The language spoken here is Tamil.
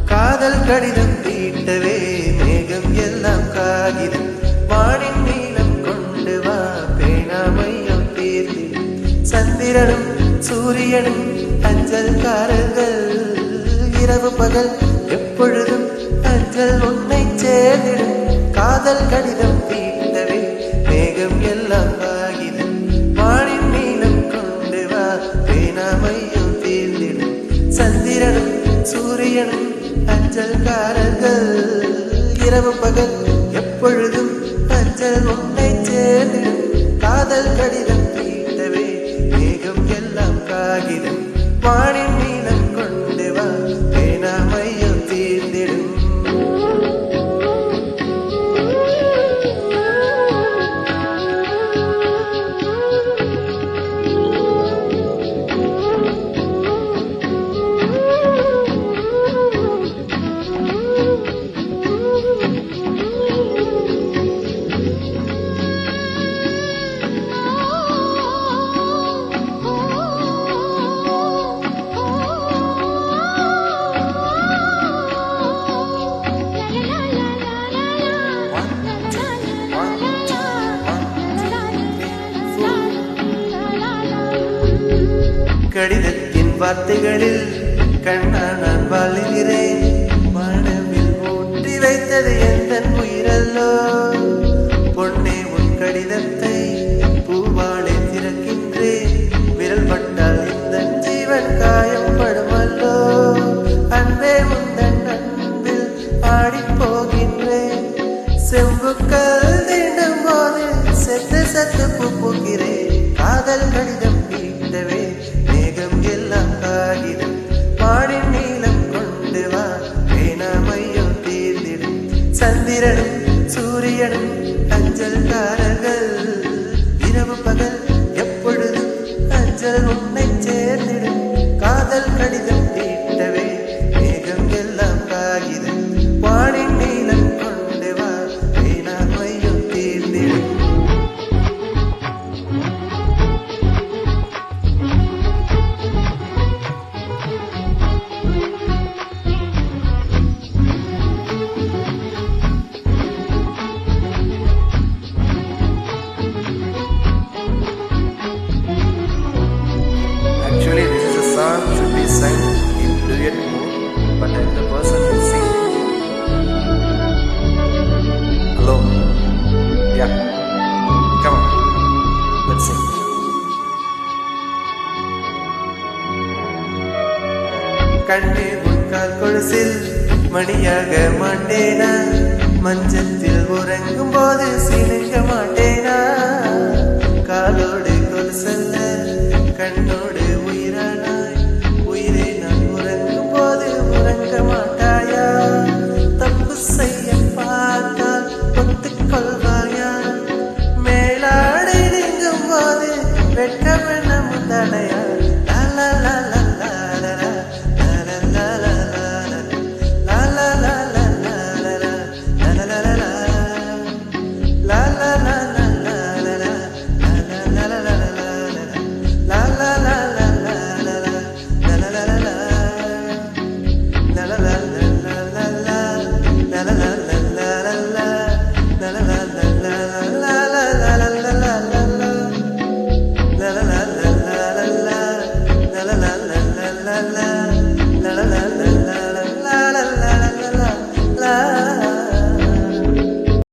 காதல் கடிதம் தீட்டவே மேகம் எல்லாம் காகிதம் வானின் நீளம் கொண்டு வா பேணாமையம் தீர்த்தி சந்திரனும் சூரியனும் அஞ்சல்காரர்கள் இரவு பகல் எப்பொழுதும் அஞ்சல் உன்னை சேர்ந்திடும் காதல் கடிதம் தீட்டவே மேகம் எல்லாம் காகிதம் வானின் நீளம் கொண்டு வா பேணாமையம் தீர்ந்திடும் சந்திரனும் சூரியனும் அஞ்சல்காரர்கள் இரவு பகல் எப்பொழுதும் அஞ்சல் உன்னை சேர்ந்திடும் காதல் கடிதம் தீட்டவே மேகம் எல்லாம் காகிதம் வானின் நீளம் கொண்டு வா பேணாமையம் தீர்ந்திடும் கடிதத்தின் வார்த்தைகளில் கண்ணா நான் வாழுகிறேன் மனமில் ஊற்றி வைத்தது எந்த உயிரல்லோ பொன்னே உன் கடிதத்தை பூவாளை திறக்கின்றேன் விரல் பட்டால் இந்த ஜீவன் காயம் படுமல்லோ அன்பே உந்தன் அன்பில் ஆடிப் போகின்றேன் செம்புக்கள் தீண்டும் போது செத்து செத்து பூப்புகிறேன் காதல் கடிதம் தீட்டவே மேகம் எல்லாம் காகிதம் வானின் நீளம் கொண்டு வா பேணாமையம் தீர்ந்திடும் சந்திரனும் சூரியனும் அஞ்சல்காரர்கள் இரவு பகல் எப்பொழுதும் அஞ்சல் உன்னை சேர்ந்திடும் காதல் கடிதம் தீட்டவே மேகம் எல்லாம் காகிதம் வானின் நீளம் கொண்டு வா பேணாமையம் தீர்ந்திடும் Actually, this is a song should be sung in duet mode, but I'm the person who sing. Hello? Yeah. Come on. Let's sing. கண்ணே உன்கால் கொலுசில் மணியாக மாட்டேனா மஞ்சத்தில் உறங்கும் போது சினுங்க மாட்டேனா காலோடு கொலுசல்ல கண்ணோடு உயிரானாய் உயிரை நான் உறங்கும் போது உறங்க மாட்டாயா தப்பு செய்ய பார்த்தால் ஒத்துக்கொள்வாயா மேலாடை நீங்கும் போது வெட்கமென்ன முந்தனையா